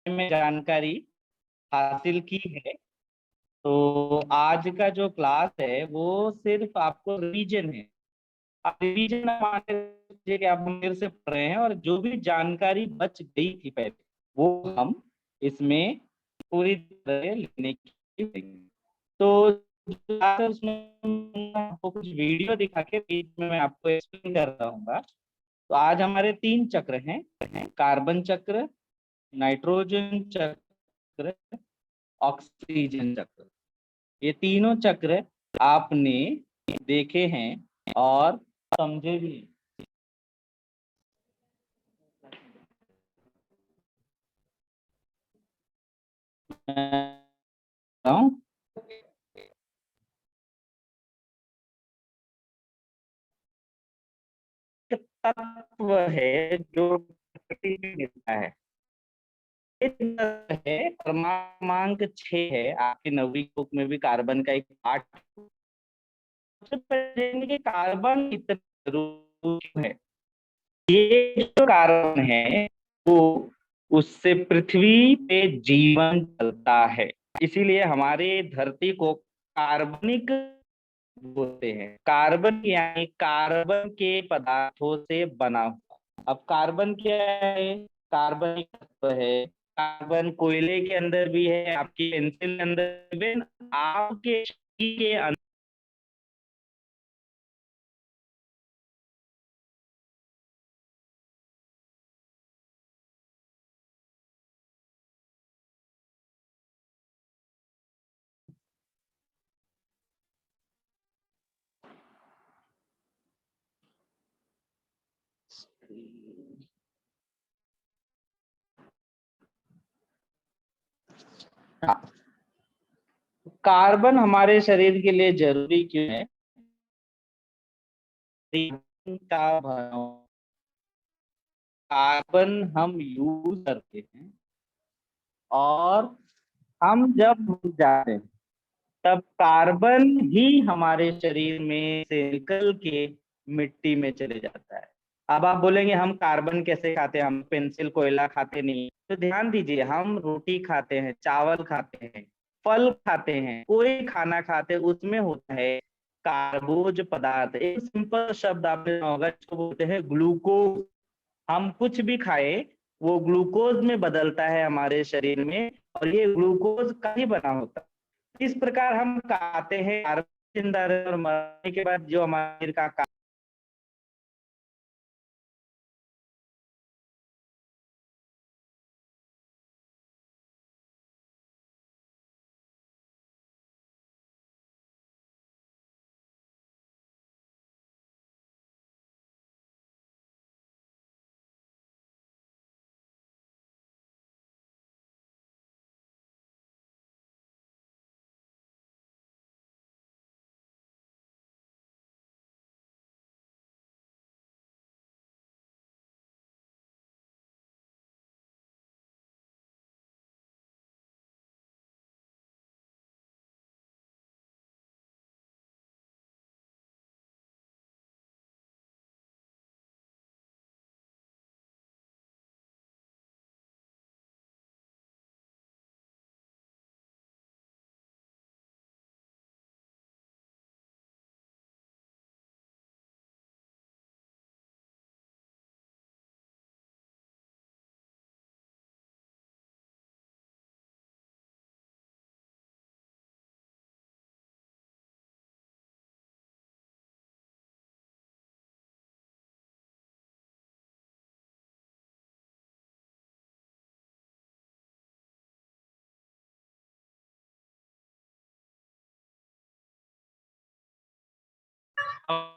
में जानकारी हासिल की है। तो आज का जो क्लास है वो सिर्फ आपको रिवीजन है। आप रिवीजन मान लीजिए कि आप मेरे से पढ़ रहे हैं, और जो भी जानकारी बच गई थी पहले वो हम इसमें पूरी तरह लेने की कोशिश। तो जो क्लास है उसमें मैं आपको कुछ वीडियो दिखा के बीच में मैं आपको एक्सप्लेन कर रहा हूँ। तो आज हमारे 3 चक्र हैं, कार्बन चक्र, नाइट्रोजन चक्र, ऑक्सीजन चक्र। ये तीनों चक्र आपने देखे हैं और समझे भी हैं। तत्व है जो प्रकृति में मिलता है, है क्रमांक 6 है आपकी 9वीं बुक में भी कार्बन का एक पार्ट। सबसे पहले कि कार्बन इतना जरूरी है, ये जो कार्बन है वो उससे पृथ्वी पे जीवन चलता है। इसीलिए हमारे धरती को कार्बनिक बोलते हैं। कार्बन यानी कार्बन के पदार्थों से बना हुआ। अब कार्बन क्या है? कार्बन एक तत्व है। कार्बन कोयले के अंदर भी है, आपकी पेंसिल के अंदर भी, आपके शरीर के अंदर। हाँ, कार्बन हमारे शरीर के लिए जरूरी क्यों है? का कार्बन हम यूज करते हैं, और हम जब मर जाते हैं तब कार्बन ही हमारे शरीर में से निकल के मिट्टी में चले जाता है। अब आप बोलेंगे हम कार्बन कैसे खाते हैं, हम पेंसिल कोयला खाते नहीं। तो ध्यान दीजिए, हम रोटी खाते हैं, चावल खाते हैं, फल खाते हैं, कोई खाना खाते हैं, उसमें होता है कार्बोज पदार्थ। एक सिंपल शब्द आपने सुना होगा जिसको बोलते हैं ग्लूकोज। हम कुछ भी खाए वो ग्लूकोज में बदलता है हमारे शरीर में, और ये ग्लूकोज का ही बना होता है। इस प्रकार हम खाते हैं कार्बन जिंदा रहे, और मरने के बाद जो हमारे शरीर का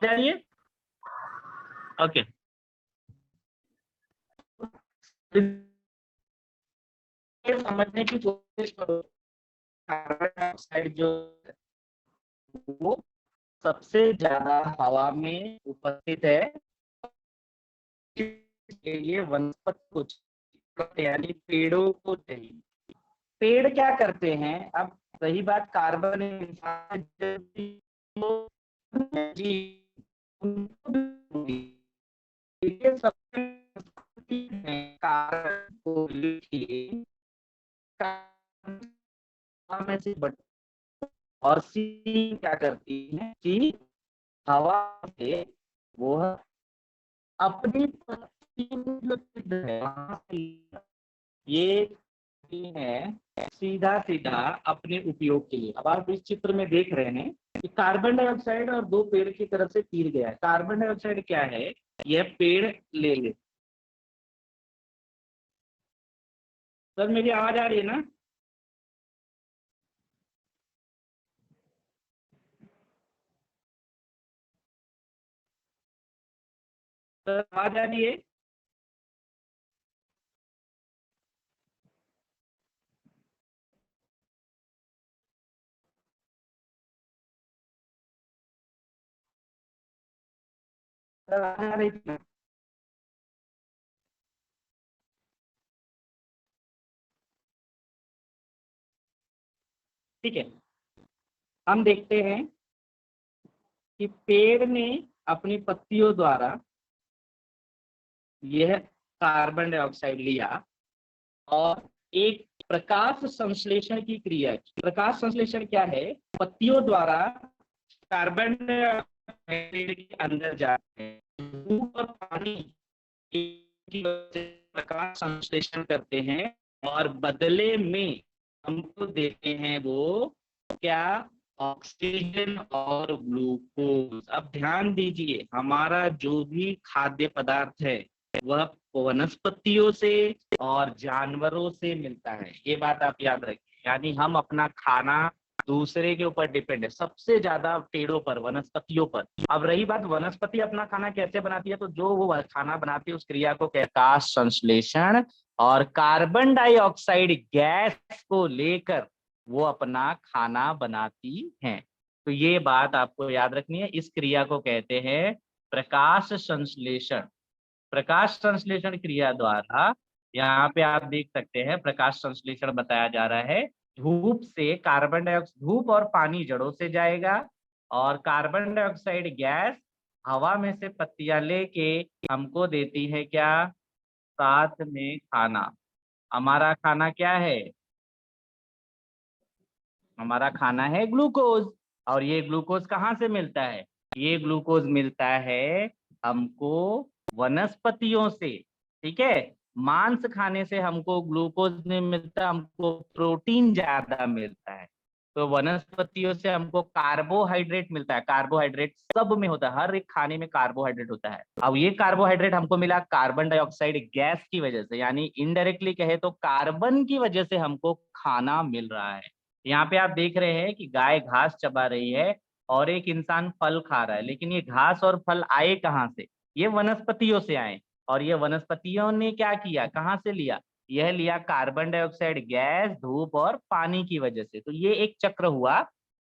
जानिए। ओके, ये समझने की कोशिश करो, कार्बन डाइऑक्साइड जो है, वो सबसे ज्यादा हवा में उपस्थित है। इसके लिए वनस्पति को यानी पेड़ों को चाहिए। पेड़ क्या करते हैं? अब रही बात कार्बन इंसान जी, ये सब कार्बन को लिखिए हवा में से और सी क्या करती है कि हवा से वो अपनी जो छिद्र है वहां से ये है सीधा सीधा अपने उपयोग के लिए। अब आप इस चित्र में देख रहे हैं कि कार्बन डाइऑक्साइड और दो पेड़ की तरफ से तीर गया है। कार्बन डाइऑक्साइड क्या है, यह पेड़ ले ले। सर मेरी आवाज आ रही है ना? सर आवाज आ रही है? सर आवाज आ रही थी? ठीक है, हम देखते हैं कि पेड़ ने अपनी पत्तियों द्वारा यह कार्बन डाइऑक्साइड लिया और एक प्रकाश संश्लेषण की क्रिया की। प्रकाश संश्लेषण क्या है? पत्तियों द्वारा कार्बन डाइऑक्साइड के अंदर जाते हैं, धूप और पानी की वजह से प्रकाश संश्लेषण करते हैं और बदले में हमको देते हैं वो क्या? ऑक्सीजन और ग्लूकोज। अब ध्यान दीजिए, हमारा जो भी खाद्य पदार्थ है वह वनस्पतियों से और जानवरों से मिलता है, ये बात आप याद रखिए। यानी हम अपना खाना दूसरे के ऊपर डिपेंड है, सबसे ज्यादा पेड़ों पर, वनस्पतियों पर। अब रही बात वनस्पति अपना खाना कैसे बनाती है, तो जो वो खाना बनाती है उस क्रिया को प्रकाश संश्लेषण, और कार्बन डाइऑक्साइड गैस को लेकर वो अपना खाना बनाती हैं। तो ये बात आपको याद रखनी है, इस क्रिया को कहते हैं प्रकाश संश्लेषण। प्रकाश संश्लेषण क्रिया द्वारा यहाँ पे आप देख सकते हैं प्रकाश संश्लेषण बताया जा रहा है। धूप से कार्बन डाइऑक्साइड, धूप और पानी जड़ों से जाएगा और कार्बन डाइऑक्साइड गैस हवा में से पत्तियां लेके हमको देती है क्या? साथ में खाना। हमारा खाना क्या है? हमारा खाना है ग्लूकोज। और ये ग्लूकोज कहाँ से मिलता है? ये ग्लूकोज मिलता है हमको वनस्पतियों से। ठीक है, मांस खाने से हमको ग्लूकोज नहीं मिलता, हमको प्रोटीन ज्यादा मिलता है। तो वनस्पतियों से हमको कार्बोहाइड्रेट मिलता है। कार्बोहाइड्रेट सब में होता है, हर एक खाने में कार्बोहाइड्रेट होता है। अब ये कार्बोहाइड्रेट हमको मिला कार्बन डाइऑक्साइड गैस की वजह से, यानी इनडायरेक्टली कहे तो कार्बन की वजह से हमको खाना मिल रहा है। यहाँ पे आप देख रहे हैं कि गाय घास चबा रही है और एक इंसान फल खा रहा है, लेकिन ये घास और फल आए कहाँ से? ये वनस्पतियों से आए। और ये वनस्पतियों ने क्या किया, कहाँ से लिया? यह लिया कार्बन डाइऑक्साइड गैस, धूप और पानी की वजह से। तो ये एक चक्र हुआ।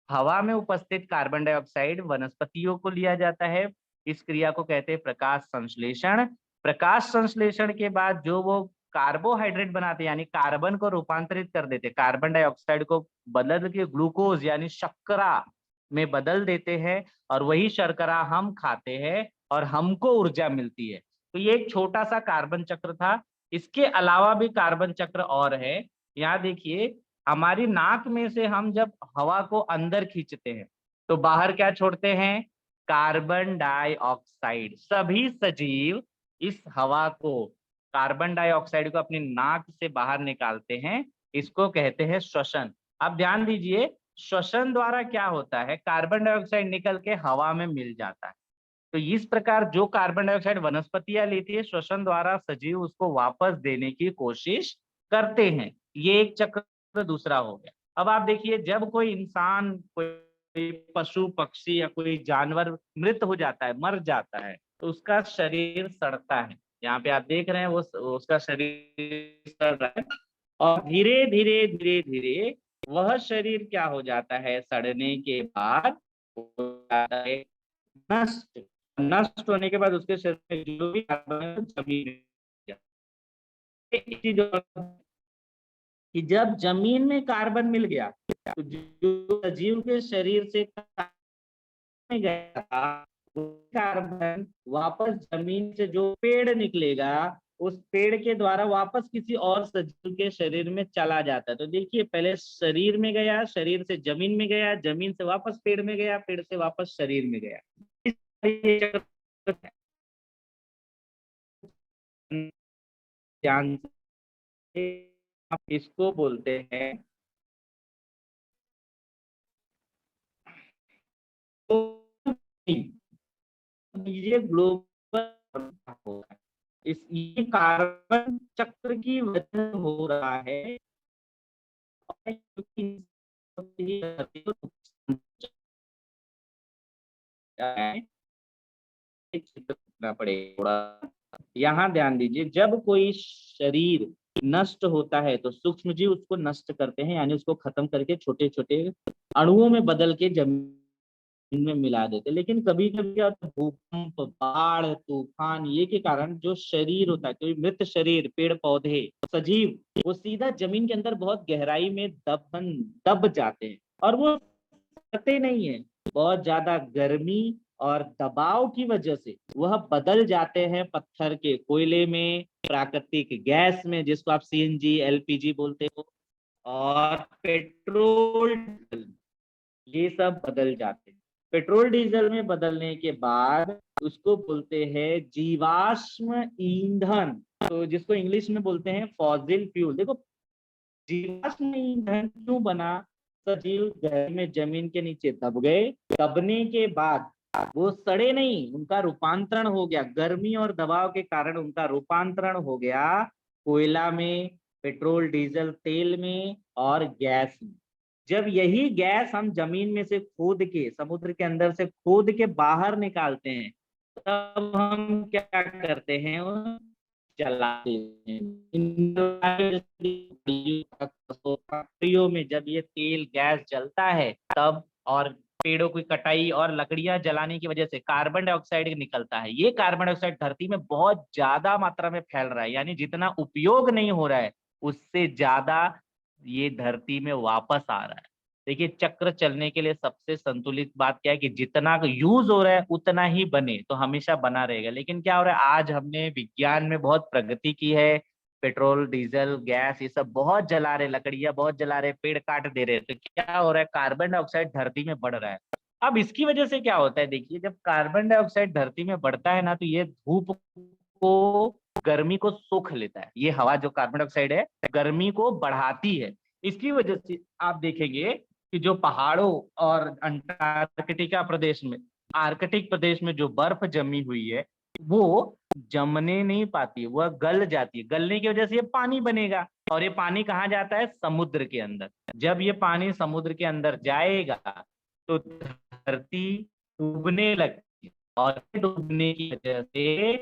हवा में उपस्थित कार्बन डाइऑक्साइड वनस्पतियों को लिया जाता है, इस क्रिया को कहते हैं प्रकाश संश्लेषण। प्रकाश संश्लेषण के बाद जो वो कार्बोहाइड्रेट बनाते यानी कार्बन को रूपांतरित कर देते, कार्बन डाइऑक्साइड को बदल के ग्लूकोज यानी शर्करा में बदल देते हैं, और वही शर्करा हम खाते हैं और हमको ऊर्जा मिलती है। तो ये एक छोटा सा कार्बन चक्र था। इसके अलावा भी कार्बन चक्र और है। यहाँ देखिए, हमारी नाक में से हम जब हवा को अंदर खींचते हैं तो बाहर क्या छोड़ते हैं? Carbon dioxide. सभी सजीव इस हवा को, कार्बन डाइऑक्साइड को अपनी नाक से बाहर निकालते हैं, इसको कहते हैं श्वसन। अब ध्यान दीजिए, श्वसन द्वारा क्या होता है? कार्बन डाइऑक्साइड निकल के हवा में मिल जाता है। तो इस प्रकार जो कार्बन डाइऑक्साइड वनस्पतियां लेती है, श्वसन द्वारा सजीव उसको वापस देने की कोशिश करते हैं। ये एक चक्र दूसरा हो गया। अब आप देखिए, जब कोई इंसान, कोई पशु पक्षी या कोई जानवर मृत हो जाता है, मर जाता है, तो उसका शरीर सड़ता है। यहाँ पे आप देख रहे हैं वो उसका शरीर सड़ रहा है, और धीरे धीरे धीरे धीरे वह शरीर क्या हो जाता है? सड़ने के बाद हो जाता है नष्ट। नष्ट होने के बाद उसके शरीर में जो भी कार्बन है जमीन में कि जब जमीन में कार्बन मिल गया तो जो सजीव के शरीर से गया था वो कार्बन वापस जमीन से जो पेड़ निकलेगा उस पेड़ के द्वारा वापस किसी और सजीव के शरीर में चला जाता है। तो देखिए, पहले शरीर में गया, शरीर से जमीन में गया, जमीन से वापस पेड़ में गया, पेड़ से वापस शरीर में गया। इस ये चक्र ध्यान से आप इसको बोलते हैं। तो ये ग्लोबल होगा, इस ये कार्बन चक्र की वजह से हो रहा है। क्योंकि करना पड़ेगा। यहाँ ध्यान दीजिए, जब कोई शरीर नष्ट होता है तो सूक्ष्म जीव उसको नष्ट करते हैं, यानी उसको खत्म करके छोटे छोटे अणुओं में बदल के जमीन में मिला देते हैं। लेकिन कभी कभी क्या होता है, भूकंप, बाढ़, तूफान, ये के कारण जो शरीर होता है, कोई मृत शरीर, पेड़ पौधे, सजीव, वो सीधा जमीन के अंदर बहुत गहराई में दब जाते हैं। और वो करते नहीं है, बहुत ज्यादा गर्मी और दबाव की वजह से वह बदल जाते हैं पत्थर के कोयले में, प्राकृतिक गैस में, जिसको आप सीएनजी, एलपीजी बोलते हो, और पेट्रोल, ये सब बदल जाते हैं। पेट्रोल डीजल में बदलने के बाद उसको बोलते हैं जीवाश्म ईंधन, तो जिसको इंग्लिश में बोलते हैं फॉसिल फ्यूल। देखो, जीवाश्म ईंधन क्यों बना? सजीव गहरे में जमीन के नीचे दब गए, दबने के बाद वो सड़े नहीं, उनका रूपांतरण हो गया, गर्मी और दबाव के कारण उनका रूपांतरण हो गया कोयला में, पेट्रोल डीजल तेल में और गैस में। जब यही गैस हम जमीन में से खोद के, समुद्र के अंदर से खोद के बाहर निकालते हैं, तब हम क्या करते हैं, जलाते हैं। फैक्ट्रियों में जब ये तेल गैस जलता है तब, और पेड़ों की कटाई और लकड़ियां जलाने की वजह से कार्बन डाइऑक्साइड निकलता है। ये कार्बन डाइऑक्साइड धरती में बहुत ज्यादा मात्रा में फैल रहा है, यानी जितना उपयोग नहीं हो रहा है उससे ज्यादा ये धरती में वापस आ रहा है। देखिए, चक्र चलने के लिए सबसे संतुलित बात क्या है कि जितना यूज हो रहा है उतना ही बने, तो हमेशा बना रहेगा। लेकिन क्या हो रहा है, आज हमने विज्ञान में बहुत प्रगति की है, पेट्रोल डीजल गैस ये सब बहुत जला रहे, लकड़ियां बहुत जला रहे, पेड़ काट दे रहे, तो क्या हो रहा है, कार्बन डाइऑक्साइड धरती में बढ़ रहा है। अब इसकी वजह से क्या होता है, देखिए, जब कार्बन डाइऑक्साइड धरती में बढ़ता है ना, तो ये धूप को, गर्मी को सोख लेता है। ये हवा जो कार्बन डाइऑक्साइड है, गर्मी को बढ़ाती है। इसकी वजह से आप देखेंगे कि जो पहाड़ों और अंटार्कटिका प्रदेश में, आर्कटिक प्रदेश में जो बर्फ जमी हुई है, वो जमने नहीं पाती, वह गल जाती है। गलने की वजह से ये पानी बनेगा, और ये पानी कहाँ जाता है, समुद्र के अंदर। जब ये पानी समुद्र के अंदर जाएगा तो धरती डूबने लगती है, और डूबने की वजह से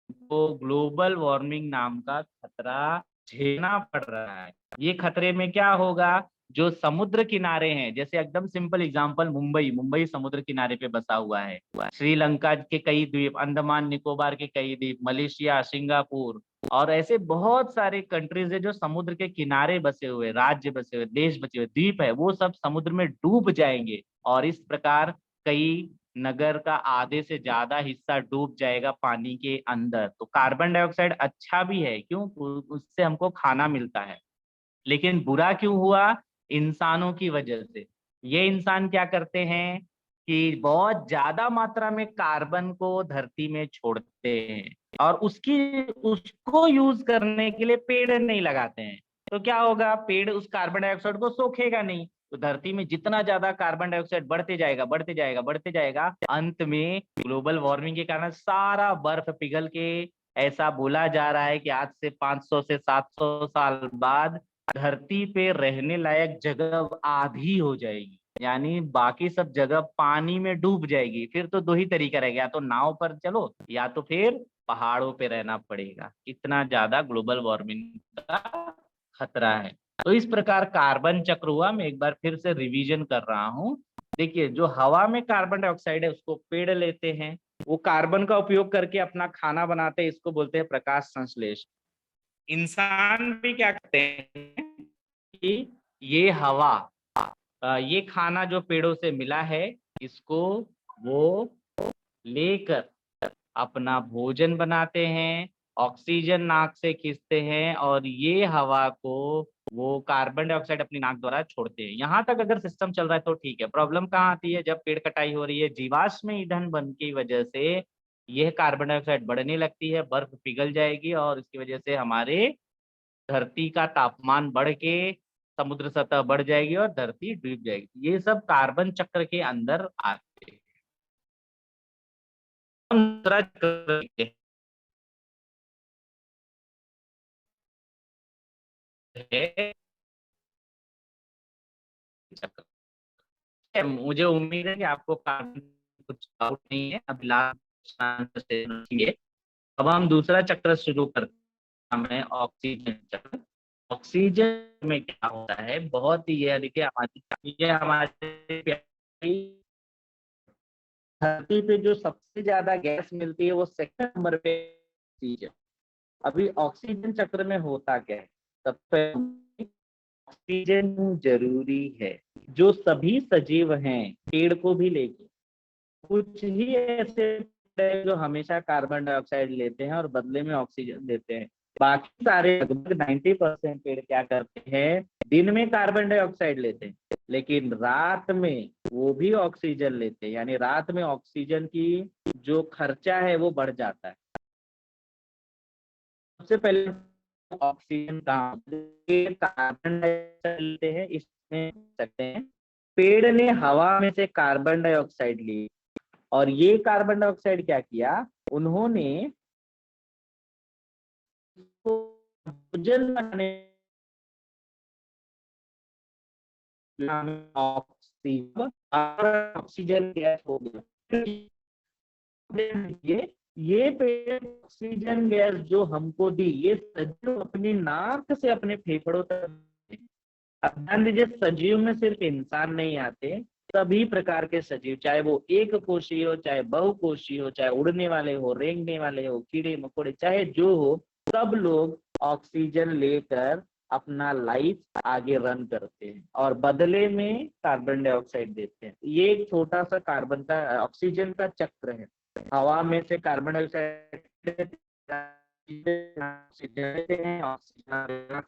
तो ग्लोबल वार्मिंग नाम का खतरा झेलना पड़ रहा है। ये खतरे में क्या होगा, जो समुद्र किनारे हैं, जैसे एकदम सिंपल एग्जांपल, मुंबई, मुंबई समुद्र किनारे पे बसा हुआ है, श्रीलंका के कई द्वीप, अंडमान निकोबार के कई द्वीप, मलेशिया, सिंगापुर, और ऐसे बहुत सारे कंट्रीज है जो समुद्र के किनारे बसे हुए, राज्य बसे हुए, देश बचे हुए, द्वीप है, वो सब समुद्र में डूब जाएंगे। और इस प्रकार कई नगर का आधे से ज्यादा हिस्सा डूब जाएगा पानी के अंदर। तो कार्बन डाइऑक्साइड अच्छा भी है, क्यों, उससे हमको खाना मिलता है। लेकिन बुरा क्यों हुआ, इंसानों की वजह से। ये इंसान क्या करते हैं कि बहुत ज्यादा मात्रा में कार्बन को धरती में छोड़ते हैं, और उसको यूज करने के लिए पेड़ नहीं लगाते हैं। तो क्या होगा, पेड़ उस कार्बन डाइऑक्साइड को सोखेगा नहीं, तो धरती में जितना ज्यादा कार्बन डाइऑक्साइड बढ़ते जाएगा, बढ़ते जाएगा, बढ़ते जाएगा, अंत में ग्लोबल वार्मिंग के कारण सारा बर्फ पिघल के, ऐसा बोला जा रहा है कि आज से 500 से 700 साल बाद धरती पे रहने लायक जगह आधी हो जाएगी, यानी बाकी सब जगह पानी में डूब जाएगी। फिर तो दो ही तरीका रहेगा, या तो नाव पर चलो, या तो फिर पहाड़ों पे रहना पड़ेगा। इतना ज्यादा ग्लोबल वार्मिंग का खतरा है। तो इस प्रकार कार्बन चक्र हुआ। मैं एक बार फिर से रिवीजन कर रहा हूँ। देखिए, जो हवा में कार्बन डाइऑक्साइड है उसको पेड़ लेते हैं, वो कार्बन का उपयोग करके अपना खाना बनाते हैं, इसको बोलते हैं प्रकाश संश्लेषण। इंसान भी क्या करते हैं कि ये हवा, ये खाना जो पेड़ों से मिला है, इसको वो लेकर अपना भोजन बनाते हैं, ऑक्सीजन नाक से खींचते हैं और ये हवा को वो कार्बन डाइऑक्साइड अपनी नाक द्वारा छोड़ते हैं। यहाँ तक अगर सिस्टम चल रहा है तो ठीक है। प्रॉब्लम कहाँ आती है? जब पेड़ कटाई हो रही है, जीवाश्म ईंधन बन की वजह से यह कार्बन डाइऑक्साइड बढ़ने लगती है, बर्फ पिघल जाएगी और इसकी वजह से हमारे धरती का तापमान बढ़ के समुद्र सतह बढ़ जाएगी और धरती डूब जाएगी। ये सब कार्बन चक्र के अंदर आते हैं। दूसरा चक्र है चक्र। मुझे उम्मीद है कि आपको कार्बन कुछ डाउट नहीं है। अब लास्ट आंसर से अब हम दूसरा चक्र शुरू करते हैं, हमें ऑक्सीजन चक्र। ऑक्सीजन में क्या होता है? बहुत ही ये देखिए हमारे धरती पे जो सबसे ज्यादा गैस मिलती है वो सेकंड नंबर पे ऑक्सीजन। अभी ऑक्सीजन चक्र में होता क्या है? सबसे ऑक्सीजन जरूरी है। जो सभी सजीव हैं, पेड़ को भी लेके, कुछ ही ऐसे हैं जो हमेशा कार्बन डाइऑक्साइड लेते हैं और बदले में ऑक्सीजन देते हैं। बाकी सारे लगभग 90% पेड़ क्या करते हैं? दिन में कार्बन डाइऑक्साइड लेते हैं, लेकिन रात में वो भी ऑक्सीजन लेते हैं। यानी रात में ऑक्सीजन की जो खर्चा है वो बढ़ जाता है। सबसे पहले ऑक्सीजन कहाँ? कार्बन डाइऑक्साइड लेते हैं, इसमें सकते हैं पेड़ ने हवा में से कार्बन डाइऑक्साइड ली और ये कार्बन डाइऑक्साइड क्या किया? उन्होंने भोजन बनाने ऑक्सीजन गैस हो गया। ये पेड़ ऑक्सीजन गैस जो हमको दी, ये सजीव अपनी नाक से अपने फेफड़ों तक। अब ध्यान दीजिए, सजीव में सिर्फ इंसान नहीं आते, सभी प्रकार के सजीव, चाहे वो एक कोषीय हो, चाहे बहुकोषीय हो, चाहे उड़ने वाले हो, रेंगने वाले हो, कीड़े मकोड़े, चाहे जो हो, सब लोग ऑक्सीजन लेकर अपना लाइफ आगे रन करते हैं और बदले में कार्बन डाइऑक्साइड देते हैं। ये एक छोटा सा कार्बन का ऑक्सीजन का चक्र है। हवा में से कार्बन डाइऑक्साइड ऑक्सीजन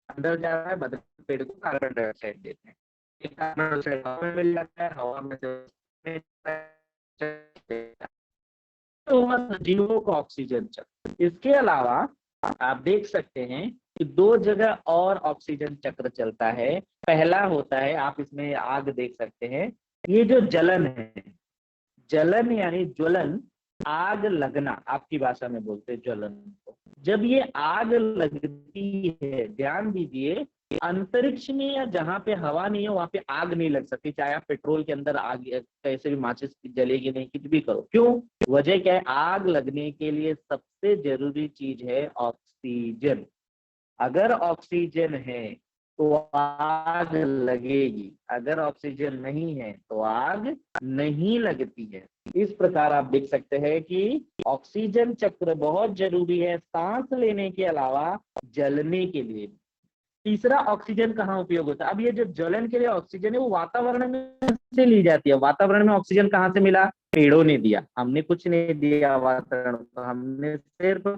अंदर जा रहा है, बदले पेड़ को कार्बन डाइऑक्साइड देते हैं। कार्बन डाइऑक्साइड हवा में मिल जाता है, हवा में से तो जीवों को ऑक्सीजन चक्र। इसके अलावा आप देख सकते हैं कि दो जगह और ऑक्सीजन चक्र चलता है। पहला होता है, आप इसमें आग देख सकते हैं, ये जो जलन है, जलन यानी ज्वलन, आग लगना, आपकी भाषा में बोलते हैं ज्वलन को। जब ये आग लगती है, ध्यान दीजिए, अंतरिक्ष में या जहाँ पे हवा नहीं हो वहां पे आग नहीं लग सकती। चाहे आप पेट्रोल के अंदर आग कैसे भी माचिस जलेगी नहीं, कुछ भी करो। क्यों? वजह क्या है? आग लगने के लिए सबसे जरूरी चीज है ऑक्सीजन। अगर ऑक्सीजन है तो आग लगेगी, अगर ऑक्सीजन नहीं है तो आग नहीं लगती है। इस प्रकार आप देख सकते हैं कि ऑक्सीजन चक्र बहुत जरूरी है, सांस लेने के अलावा जलने के लिए। तीसरा, ऑक्सीजन कहाँ उपयोग होता है? अब ये जो ज्वलन के लिए ऑक्सीजन है वो वातावरण में से ली जाती है। वातावरण में ऑक्सीजन कहाँ से मिला? पेड़ों ने दिया, हमने कुछ नहीं दिया वातावरण को, हमने सिर्फ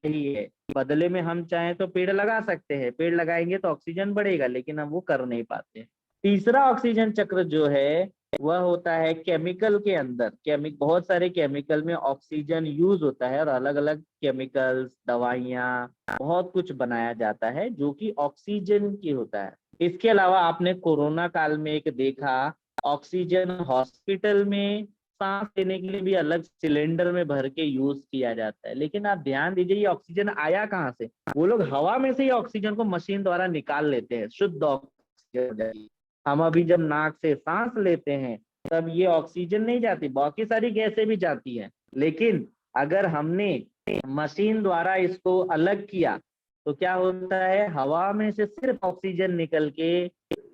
ही है। बदले में हम चाहें तो पेड़ लगा सकते हैं, पेड़ लगाएंगे तो ऑक्सीजन बढ़ेगा, लेकिन हम वो कर नहीं पाते। तीसरा ऑक्सीजन चक्र जो है वह होता है केमिकल के अंदर। बहुत सारे केमिकल में ऑक्सीजन यूज होता है और अलग अलग केमिकल्स, दवाइयाँ, बहुत कुछ बनाया जाता है जो कि ऑक्सीजन की होता है। इसके अलावा आपने कोरोना काल में एक देखा, ऑक्सीजन हॉस्पिटल में सांस लेने के लिए भी अलग सिलेंडर में भर के यूज किया जाता है। लेकिन आप ध्यान दीजिए, ये ऑक्सीजन आया कहाँ से? वो लोग हवा में से ही ऑक्सीजन को मशीन द्वारा निकाल लेते हैं, शुद्ध ऑक्सीजन। हम अभी जब नाक से सांस लेते हैं तब ये ऑक्सीजन नहीं जाती, बाकी सारी गैसें भी जाती हैं। लेकिन अगर हमने मशीन द्वारा इसको अलग किया तो क्या होता है? हवा में से सिर्फ ऑक्सीजन निकल के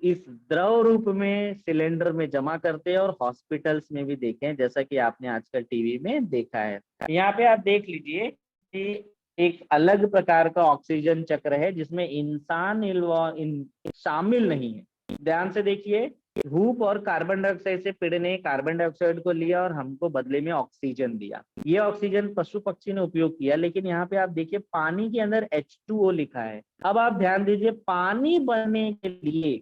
इस द्रव रूप में सिलेंडर में जमा करते हैं और हॉस्पिटल्स में भी देखें, जैसा कि आपने आजकल टीवी में देखा है। यहाँ पे आप देख लीजिए कि एक अलग प्रकार का ऑक्सीजन चक्र है जिसमें इंसान शामिल नहीं है। ध्यान से देखिए, धूप और कार्बन डाइऑक्साइड से पेड़ ने कार्बन डाइऑक्साइड को लिया और हमको बदले में ऑक्सीजन दिया। ये ऑक्सीजन पशु पक्षी ने उपयोग किया। लेकिन यहाँ पे आप देखिए पानी के अंदर H2O लिखा है। अब आप ध्यान दीजिए, पानी बनने के लिए,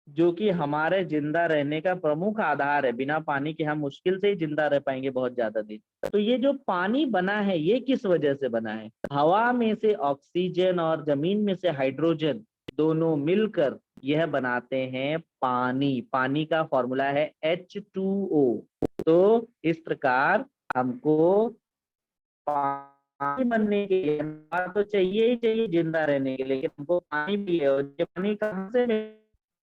जो कि हमारे जिंदा रहने का प्रमुख आधार है, बिना पानी के हम मुश्किल से ही जिंदा रह पाएंगे बहुत ज्यादा दिन, तो ये जो पानी बना है ये किस वजह से बना है? हवा में से ऑक्सीजन और जमीन में से हाइड्रोजन दोनों मिलकर यह बनाते हैं पानी। पानी का फॉर्मूला है H2O। तो इस प्रकार हमको पानी बनने के लिए हवा तो चाहिए ही चाहिए जिंदा रहने के लिए, लेकिन हमको पानी भी है। और ये पानी कहाँ से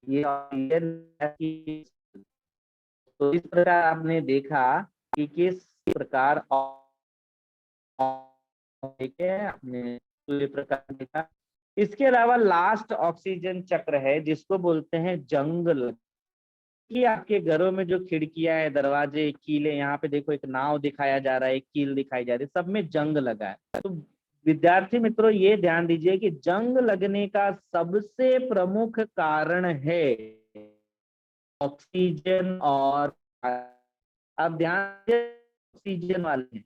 ये ऑक्सीजन की। तो इस प्रकार आपने देखा कि किस प्रकार देखे आपने सूर्य प्रकाश देखा। इसके अलावा लास्ट ऑक्सीजन चक्र है जिसको बोलते हैं जंग। कि आपके घरों में जो खिड़कियां है, दरवाजे, कीले, यहाँ पे देखो एक नाव दिखाया जा रहा है, एक कील दिखाई जा रही है, सब में जंग लगा है। तो विद्यार्थी मित्रों ये ध्यान दीजिए कि जंग लगने का सबसे प्रमुख कारण है ऑक्सीजन। और अब ध्यान दीजिए ऑक्सीजन वाले हैं,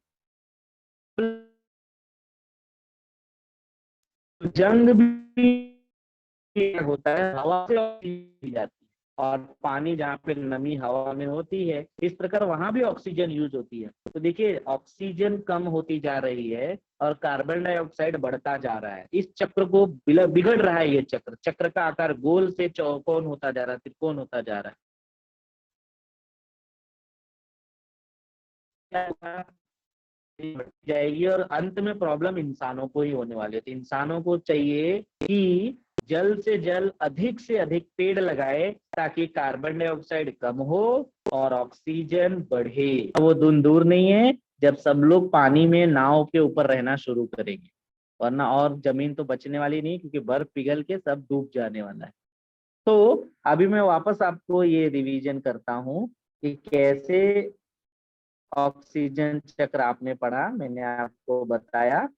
जंग भी होता है, हवा से ऑक्सीजन जाती है। और पानी जहाँ पे नमी हवा में होती है, इस प्रकार वहां भी ऑक्सीजन यूज होती है। तो देखिए ऑक्सीजन कम होती जा रही है और कार्बन डाइऑक्साइड बढ़ता जा रहा है। इस चक्र को बिगड़ रहा है। ये चक्र, चक्र का आकार गोल से चौकोन होता जा रहा है, त्रिकोण होता जा रहा है, जाएगी और अंत में प्रॉब्लम इंसानों को ही होने वाली है। तो इंसानों को चाहिए कि जल्द से जल्द अधिक से अधिक पेड़ लगाए ताकि कार्बन डाइऑक्साइड कम हो और ऑक्सीजन बढ़े। वो दिन दूर नहीं है जब सब लोग पानी में नाव के ऊपर रहना शुरू करेंगे, वरना और जमीन तो बचने वाली नहीं, क्योंकि बर्फ पिघल के सब डूब जाने वाला है। तो अभी मैं वापस आपको ये रिवीजन करता हूँ कि कैसे ऑक्सीजन चक्र आपने पढ़ा, मैंने आपको बताया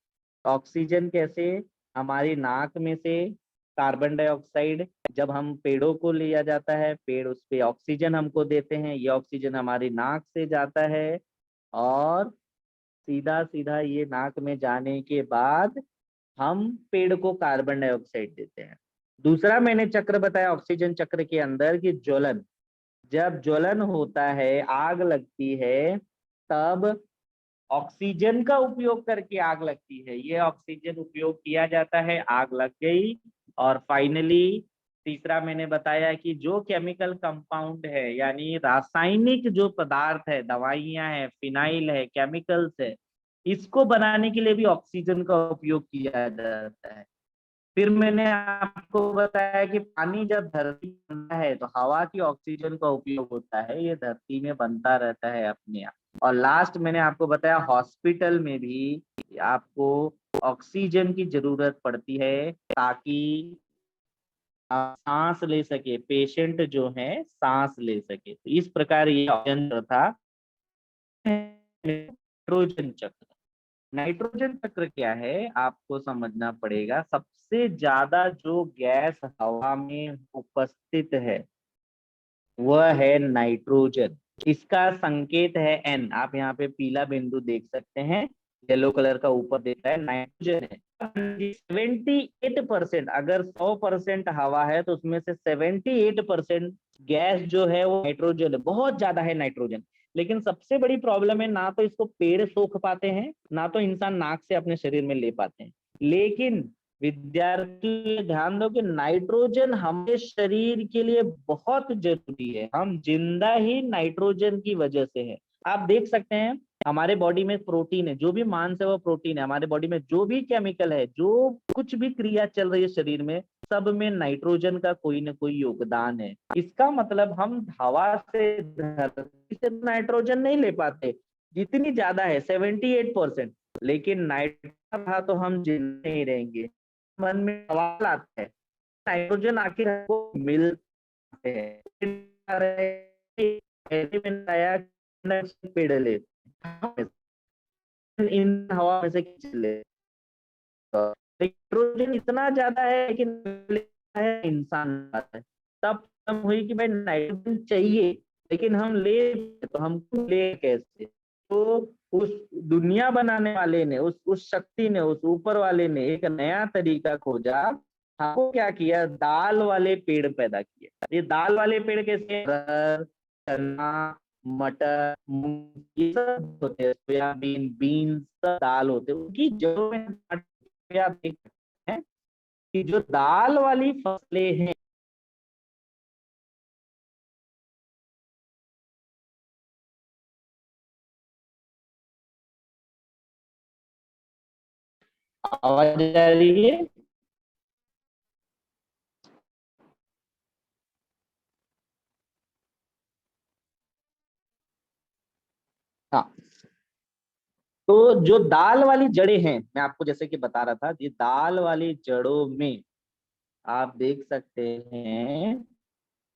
ऑक्सीजन कैसे हमारी नाक में से कार्बन डाइऑक्साइड जब हम पेड़ों को लिया जाता है, पेड़ उस पे ऑक्सीजन हमको देते हैं, ये ऑक्सीजन हमारी नाक से जाता है और सीधा सीधा ये नाक में जाने के बाद हम पेड़ को कार्बन डाइऑक्साइड देते हैं। दूसरा मैंने चक्र बताया ऑक्सीजन चक्र के अंदर कि ज्वलन, जब ज्वलन होता है, आग लगती है, तब ऑक्सीजन का उपयोग करके आग लगती है। ये ऑक्सीजन उपयोग किया जाता है, आग लग गई। और फाइनली तीसरा मैंने बताया कि जो केमिकल कंपाउंड है, यानी रासायनिक जो पदार्थ है, दवाइयां है, फिनाइल है, केमिकल्स है, इसको बनाने के लिए भी ऑक्सीजन का उपयोग किया जाता है। फिर मैंने आपको बताया कि पानी जब धरती बनता है तो हवा की ऑक्सीजन का उपयोग होता है, ये धरती में बनता रहता है अपने आप। और लास्ट मैंने आपको बताया हॉस्पिटल में भी आपको ऑक्सीजन की जरूरत पड़ती है ताकि आप सांस ले सके, पेशेंट जो है सांस ले सके। तो इस प्रकार ये ऑक्सीजन था। नाइट्रोजन चक्र, नाइट्रोजन चक्र क्या है आपको समझना पड़ेगा। सबसे ज्यादा जो गैस हवा में उपस्थित है वह है नाइट्रोजन। इसका संकेत है N। आप यहाँ पे पीला बिंदु देख सकते हैं, येलो कलर का ऊपर देता है, नाइट्रोजन है। 78%, अगर 100% हवा है तो उसमें से 78% गैस जो है वो नाइट्रोजन है, बहुत ज्यादा है नाइट्रोजन। लेकिन सबसे बड़ी प्रॉब्लम है, ना तो इसको पेड़ सोख पाते हैं, ना तो इंसान नाक से अपने शरीर में ले पाते हैं। लेकिन विद्यार्थी ध्यान दो कि नाइट्रोजन हमारे शरीर के लिए बहुत जरूरी है। हम जिंदा ही नाइट्रोजन की वजह से है। आप देख सकते हैं हमारे बॉडी में प्रोटीन है, जो भी मांस है वो प्रोटीन है। हमारे बॉडी में जो भी केमिकल है, जो कुछ भी क्रिया चल रही है शरीर में, सब में नाइट्रोजन का कोई ना कोई योगदान है। इसका मतलब हम हवा से, धरती से नाइट्रोजन नहीं ले पाते, जितनी ज्यादा है 78%। लेकिन नाइट्रोजन था तो हम जिंदा नहीं रहेंगे। मन में सवाल आता है नाइट्रोजन आखिर हमको मिलते हैं, पेड़ ले इन हवा में से खींच ले। नाइट्रोजन इतना ज्यादा है लेकिन है इंसान है, तब हुई कि भाई नाइट्रोजन चाहिए, लेकिन हम ले, तो हमको ले कैसे? तो उस दुनिया बनाने वाले ने, उस शक्ति ने, उस ऊपर वाले ने एक नया तरीका खोजा। हमको क्या किया, दाल वाले पेड़ पैदा किए। ये दाल वाले पेड़ कैसे? अरहर, चना, मटर, मूंग, ये सब होते हैं, सोयाबीन, बीन्स, सब दाल होते हैं। उनकी जड़ों में आप देख सकते हैं कि जो दाल वाली फसलें हैं, आवाज आ रही है? हाँ, तो जो दाल वाली जड़ें हैं, मैं आपको जैसे कि बता रहा था, ये दाल वाली जड़ों में आप देख सकते हैं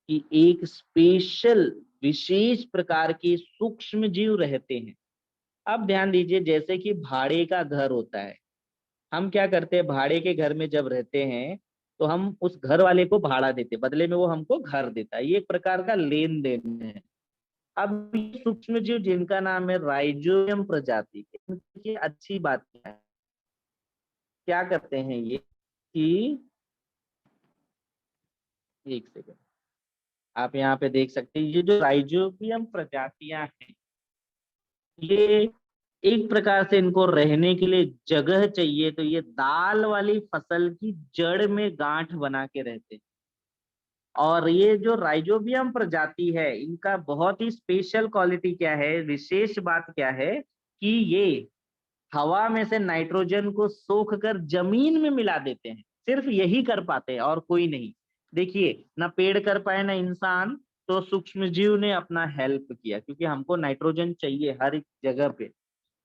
कि एक स्पेशल, विशेष प्रकार के सूक्ष्म जीव रहते हैं। अब ध्यान दीजिए, जैसे कि भाड़े का घर होता है, हम क्या करते हैं, भाड़े के घर में जब रहते हैं तो हम उस घर वाले को भाड़ा देते हैं, बदले में वो हमको घर देता है। ये एक प्रकार का लेन देन है। अब ये सूक्ष्म जीव जिनका नाम है राइजोबियम प्रजाति के, इनकी अच्छी बात क्या है, क्या करते हैं ये कि, एक सेकंड, आप यहाँ पे देख सकते हैं, ये जो राइजोबियम प्रजातियां हैं, ये एक प्रकार से इनको रहने के लिए जगह चाहिए, तो ये दाल वाली फसल की जड़ में गांठ बना के रहते हैं। और ये जो राइजोबियम प्रजाति है, इनका बहुत ही स्पेशल क्वालिटी क्या है, विशेष बात क्या है, कि ये हवा में से नाइट्रोजन को सोख कर जमीन में मिला देते हैं। सिर्फ यही कर पाते हैं और कोई नहीं। देखिए, ना पेड़ कर पाए ना इंसान, तो सूक्ष्म जीव ने अपना हेल्प किया, क्योंकि हमको नाइट्रोजन चाहिए हर एक जगह पे।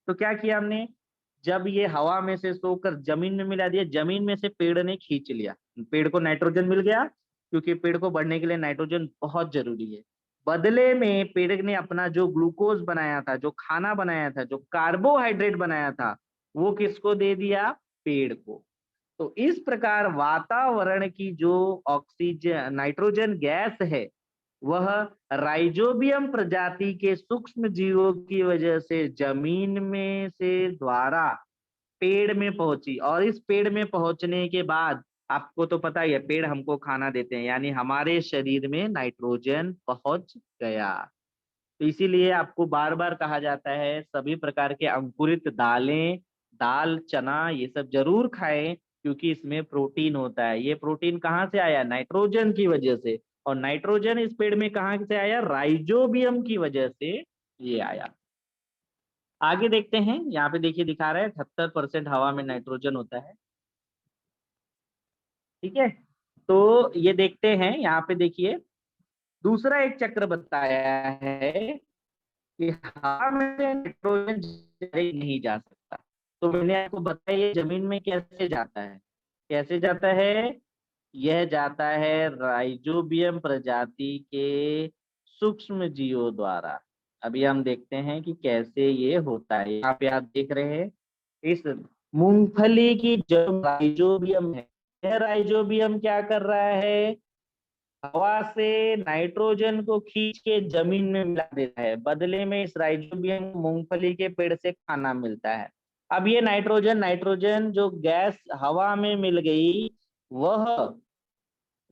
तो क्या किया हमने, जब ये हवा में से सोकर जमीन में मिला दिया, जमीन में से पेड़ ने खींच लिया, पेड़ को नाइट्रोजन मिल गया, क्योंकि पेड़ को बढ़ने के लिए नाइट्रोजन बहुत जरूरी है। बदले में पेड़ ने अपना जो ग्लूकोज बनाया था, जो खाना बनाया था, जो कार्बोहाइड्रेट बनाया था, वो किसको दे दिया, पेड़ को। तो इस प्रकार वातावरण की जो ऑक्सीजन, नाइट्रोजन गैस है, वह राइजोबियम प्रजाति के सूक्ष्म जीवों की वजह से जमीन में से द्वारा पेड़ में पहुंची। और इस पेड़ में पहुंचने के बाद, आपको तो पता ही है, पेड़ हमको खाना देते हैं, यानी हमारे शरीर में नाइट्रोजन पहुंच गया। तो इसीलिए आपको बार बार कहा जाता है, सभी प्रकार के अंकुरित दालें, दाल, चना, ये सब जरूर खाएं, क्योंकि इसमें प्रोटीन होता है। ये प्रोटीन कहाँ से आया, नाइट्रोजन की वजह से। और नाइट्रोजन इस पेड़ में कहाँ से आया, राइजोबियम की वजह से ये आया। आगे देखते हैं, यहाँ पे देखिए दिखा रहा है 78% हवा में नाइट्रोजन होता है। ठीक है, तो ये देखते हैं, यहाँ पे देखिए दूसरा एक चक्र बताया है कि हवा में से नाइट्रोजन नहीं जा सकता। तो मैंने आपको बताया ये जमीन में कैसे जाता है, कैसे जाता है, यह जाता है राइजोबियम प्रजाति के सूक्ष्म जीवों द्वारा। अभी हम देखते हैं कि कैसे ये होता है। यहाँ पे आप देख रहे हैं, इस मूंगफली की जो राइजोबियम है, यह राइजोबियम क्या कर रहा है, हवा से नाइट्रोजन को खींच के जमीन में मिला देता है। बदले में इस राइजोबियम मूंगफली के पेड़ से खाना मिलता है। अब ये नाइट्रोजन, जो गैस हवा में मिल गई, वह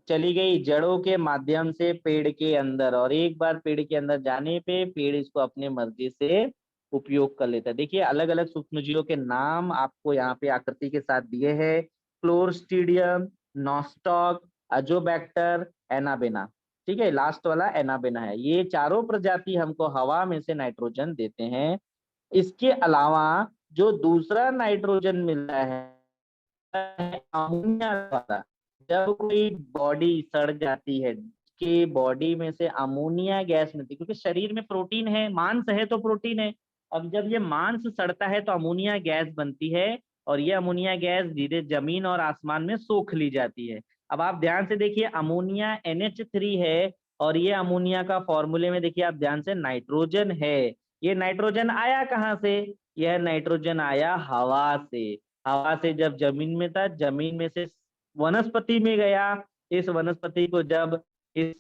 चली गई जड़ों के माध्यम से पेड़ के अंदर, और एक बार पेड़ के अंदर जाने पे पेड़ इसको अपने मर्जी से उपयोग कर लेता है। देखिए, अलग अलग सूक्ष्मजीवों के नाम आपको यहाँ पे आकृति के साथ दिए हैं, क्लोस्ट्रीडियम, नॉस्टॉक, अजोबैक्टर, एनाबेना। ठीक है, लास्ट वाला एनाबेना है। ये चारों प्रजाति हमको हवा में से नाइट्रोजन देते हैं। इसके अलावा जो दूसरा नाइट्रोजन मिलता है अमोनिया द्वारा। जब कोई बॉडी सड़ जाती है, कि बॉडी में से अमोनिया गैस मिलती है, क्योंकि शरीर में प्रोटीन है, मांस है तो प्रोटीन है। अब जब ये मांस सड़ता है तो अमोनिया गैस बनती है, और ये अमोनिया गैस धीरे जमीन और आसमान में सोख ली जाती है। अब आप ध्यान से देखिए, अमोनिया NH3 है, और ये अमोनिया का फॉर्मूले में देखिए आप ध्यान से, नाइट्रोजन है। ये नाइट्रोजन आया कहाँ से, यह नाइट्रोजन आया हवा से। हवा से जब जमीन में था, जमीन में से वनस्पति में गया, इस वनस्पति को जब इस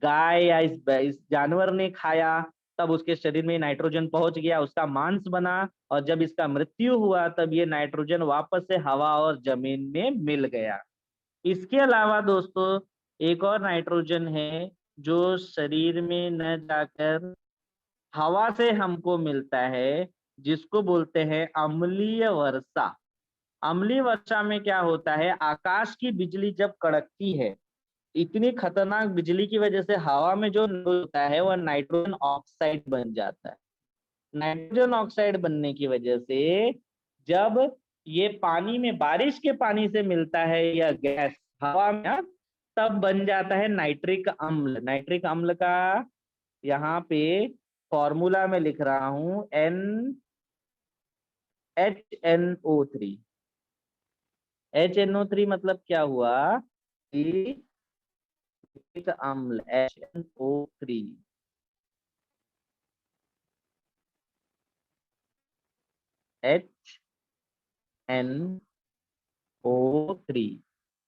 गाय या इस जानवर ने खाया, तब उसके शरीर में नाइट्रोजन पहुंच गया, उसका मांस बना, और जब इसका मृत्यु हुआ तब ये नाइट्रोजन वापस से हवा और जमीन में मिल गया। इसके अलावा दोस्तों एक और नाइट्रोजन है जो शरीर में न जाकर हवा से हमको मिलता है, जिसको बोलते हैं अम्लीय वर्षा। अम्लीय वर्षा में क्या होता है, आकाश की बिजली जब कड़कती है, इतनी खतरनाक बिजली की वजह से हवा में जो होता है वह नाइट्रोजन ऑक्साइड बन जाता है। नाइट्रोजन ऑक्साइड बनने की वजह से जब ये पानी में, बारिश के पानी से मिलता है या गैस हवा में, तब बन जाता है नाइट्रिक अम्ल। नाइट्रिक अम्ल का यहाँ पे फॉर्मूला में लिख रहा हूं, HNO3। HNO3 मतलब क्या हुआ कि नाइट्रिक अम्ल HNO3, HNO3,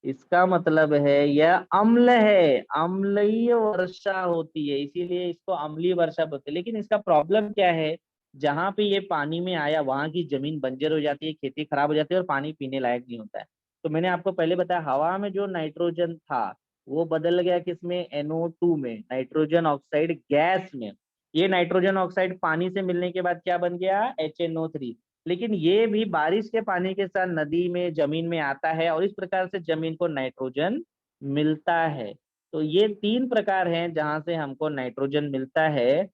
इसका मतलब है यह अम्ल है, अम्लीय वर्षा होती है, इसीलिए इसको अम्लीय वर्षा बोलते हैं। लेकिन इसका प्रॉब्लम क्या है, जहां पे ये पानी में आया वहां की जमीन बंजर हो जाती है, खेती खराब हो जाती है और पानी पीने लायक नहीं होता है। तो मैंने आपको पहले बताया हवा में जो नाइट्रोजन था वो बदल गया किसमें, NO2 में, नाइट्रोजन ऑक्साइड गैस में। ये नाइट्रोजन ऑक्साइड पानी से मिलने के बाद क्या बन गया, HNO3। लेकिन ये भी बारिश के पानी के साथ नदी में, जमीन में आता है और इस प्रकार से जमीन को नाइट्रोजन मिलता है। तो ये 3 प्रकार हैं जहां से हमको नाइट्रोजन मिलता है।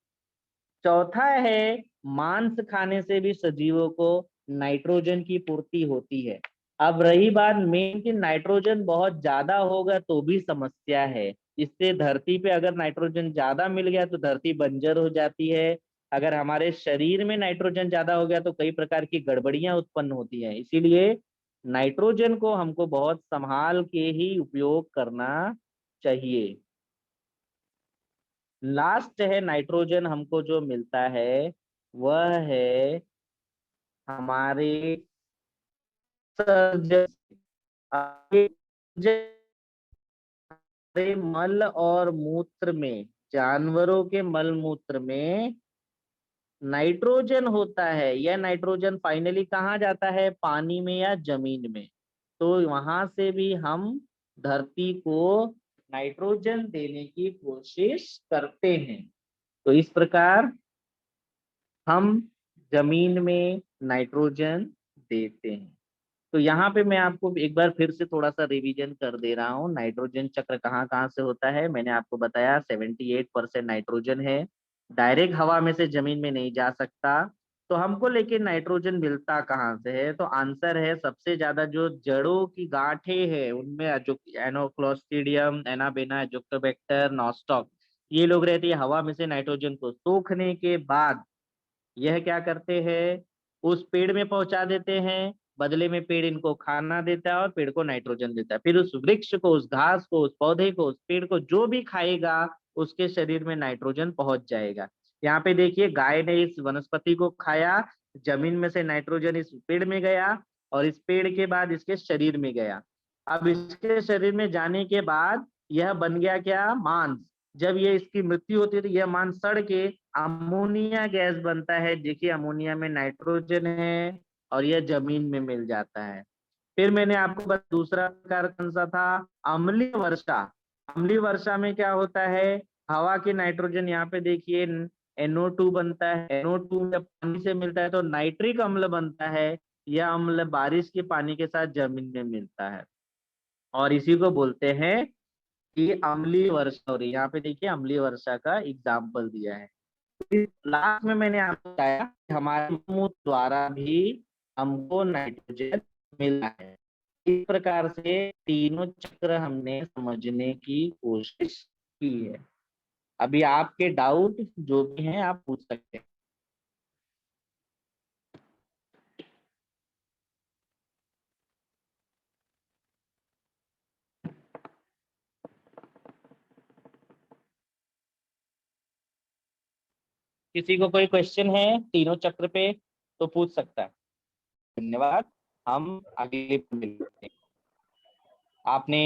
चौथा है, मांस खाने से भी सजीवों को नाइट्रोजन की पूर्ति होती है। अब रही बात मेन कि नाइट्रोजन बहुत ज्यादा होगा तो भी समस्या है। इससे धरती पे अगर नाइट्रोजन ज्यादा मिल गया तो धरती बंजर हो जाती है। अगर हमारे शरीर में नाइट्रोजन ज्यादा हो गया तो कई प्रकार की गड़बड़ियां उत्पन्न होती हैं। इसीलिए नाइट्रोजन को हमको बहुत संभाल के ही उपयोग करना चाहिए। लास्ट है नाइट्रोजन हमको जो मिलता है वह है हमारे सर्जन, हमारे मल और मूत्र में, जानवरों के मल मूत्र में नाइट्रोजन होता है। यह नाइट्रोजन फाइनली कहाँ जाता है, पानी में या जमीन में। तो वहां से भी हम धरती को नाइट्रोजन देने की कोशिश करते हैं। तो इस प्रकार हम जमीन में नाइट्रोजन देते हैं। तो यहाँ पे मैं आपको एक बार फिर से थोड़ा सा रिवीजन कर दे रहा हूँ, नाइट्रोजन चक्र कहाँ कहाँ से होता है। मैंने आपको बताया 78% नाइट्रोजन है, डायरेक्ट हवा में से जमीन में नहीं जा सकता। तो हमको लेकिन नाइट्रोजन मिलता कहाँ से है, तो आंसर है सबसे ज्यादा जो जड़ों की गांठें हैं उनमें, एनोक्लोस्ट्रिडियम, एनाबेना, एजोक्टोबैक्टर, नॉस्टॉक, ये लोग रहते हैं। हवा में से नाइट्रोजन को सोखने के बाद यह क्या करते हैं, उस पेड़ में पहुंचा देते हैं, बदले में पेड़ इनको खाना देता है और पेड़ को नाइट्रोजन देता है। फिर उस वृक्ष को, उस घास को, उस पौधे को, उस पेड़ को जो भी खाएगा उसके शरीर में नाइट्रोजन पहुंच जाएगा। यहाँ पे देखिए गाय ने इस वनस्पति को खाया, जमीन में से नाइट्रोजन इस पेड़ में गया और इस पेड़ के बाद इसके शरीर में गया। अब इसके शरीर में जाने के बाद यह बन गया क्या, मांस। जब ये इसकी मृत्यु होती है तो यह मांस सड़ के अमोनिया गैस बनता है। देखिए अमोनिया में नाइट्रोजन है और यह जमीन में मिल जाता है। फिर मैंने आपको बस दूसरा प्रकार कौन सा था, अम्लीय वर्षा। अम्लीय वर्षा में क्या होता है, हवा के नाइट्रोजन, यहाँ पे देखिए NO2 बनता है। NO2 जब पानी से मिलता है तो नाइट्रिक अम्ल बनता है। यह अम्ल बारिश के पानी के साथ जमीन में मिलता है और इसी को बोलते हैं कि अम्लीय वर्षा हो रही है। यहाँ पे देखिए अम्लीय वर्षा का एग्जाम्पल दिया है। लास्ट में मैंने आपको बताया कि हमारे मुंह द्वारा भी हमको नाइट्रोजन मिला है। इस प्रकार से तीनों चक्र हमने समझने की कोशिश की है। अभी आपके डाउट जो भी हैं आप पूछ सकते हैं। किसी को कोई क्वेश्चन है तीनों चक्र पे तो पूछ सकता है। धन्यवाद, हम अगले मिलते हैं। आपने